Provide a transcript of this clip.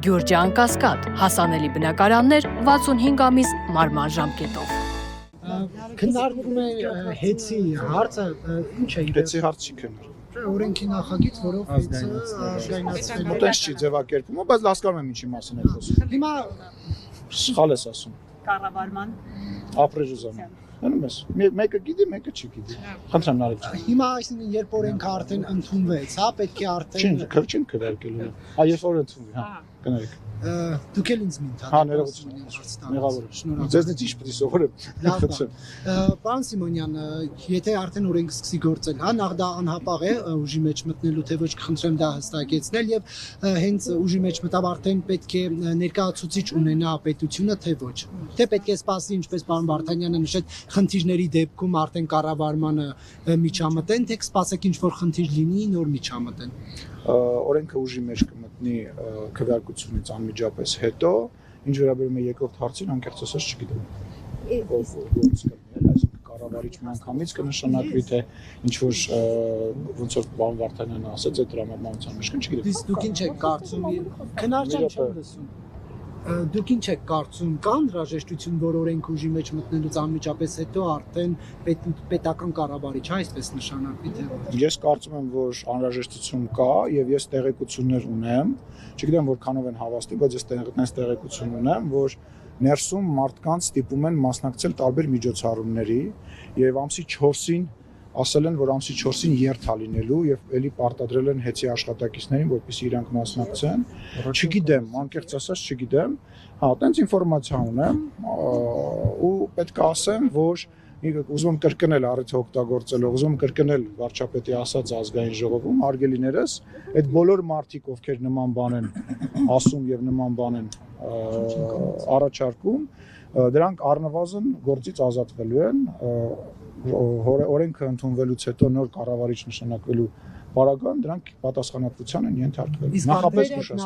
Գյուրջան Կասկադ, հասանելի բնակարաններ 65 ամիս մարման ժամկետով։ Քննարկվում է հեծի հարցը, ինչ է Հեծի հարց չի քննարկվում։ Օրենքի նախագիծ, որով հեծը ազգայնացվելու։ Այդպես չի ձևակերպվում, բայց հասկանում եմ ինչի մասին եք խոսում։ Հիմա Սխալ ես ասում։ Կառավարման Ապրեժուզան։ Անում ես։ Մեկը գիտի, մեկը չի գիտի։ Խնդրեմ Նարեկ ջան։ հիմա այսինքն երբ օրենքը արդեն ընդունվեց, հա, պետք է արդեն Չեն քվերկելու։ Երբ որ ընդունվի, հա, կներեք։ դուք էլ ինձ մին Հա, ներողություն։ Մեղավոր։ Ձեզնից ինչ պետք է սովորեմ։ Պարոն Սիմոնյան, եթե արդեն օրենքը սկսի գործել, հա, նախ դա անհապաղ է ուժի մեջ մտնելու, թե ոչ, կխնդրեմ դա հստակեցնել եւ հենց ուժի մեջ մտավ արդեն պետք է ներկայացուցիչ ունենա պետությունը, թե ոչ։ Թե պետք է սպասի, ինչպես պարոն Վարդանյանը նշեց, խնդիրների դեպքում արդեն կառավարմանը միջամտեն, թե կսպասեք ինչ որ խնդիր լինի, նոր միջամտեն։ Օրենքը ուժի մեջ կմտնի քվեարկությունից անմիջապես հետո, ինչ վերաբերում է երկրորդ հարցին, անկեղծ ասած չգիտեմ։ Ով ոնց կլիներ, այսինքն կառավարիչ միանգամից կնշանակվի, թե ինչ որ ոնց որ պարոն Վարդանյանը ասաց, այդ դրամատուրգիան մեջ չգիտեմ։ Իսկ դուք ինչ եք կարծում, քննարկան չեմ լսում։ Դուք ինչ եք կարծում, կա անհրաժեշտություն, որ օրենք ուժի մեջ մտնելուց անմիջապես հետո արդեն պետական կառավարիչ, այսպես նշանակվի թե ոչ։ Ես կարծում եմ, որ անհրաժեշտություն կա եւ ես տեղեկություններ ունեմ, չգիտեմ որքանով են հավաստի, բայց ես տեղեկություն ունեմ, որ ներսում մարդկանց ստիպում են մասնակցել տարբեր միջոցառումների եւ ամսի 4-ին ասել են, որ ամսի 4-ին երթ է լինելու եւ էլի պարտադրել են հեծի աշխատակիցներին, որպեսզի իրանք մասնակցեն։ Չգիտեմ, անկեղծ ասած չգիտեմ։ Հա, տենց ինֆորմացիա ունեմ ու պետք է ասեմ, որ ուզում եմ կրկնել առիթը օգտագործելով, ուզում եմ կրկնել վարչապետի ասած ազգային ժողովում, արգելիներս, այդ բոլոր մարդիկ, ովքեր նման բան են ասում եւ նման բան են առաջարկում, դրանք առնվազն գործից ազատվելու են, օրենքը ընդունվելուց հետո նոր կառավարիչ նշանակվելու պարագան, դրանք պատասխանատվության են ենթարկվելու։ Նախապես նշած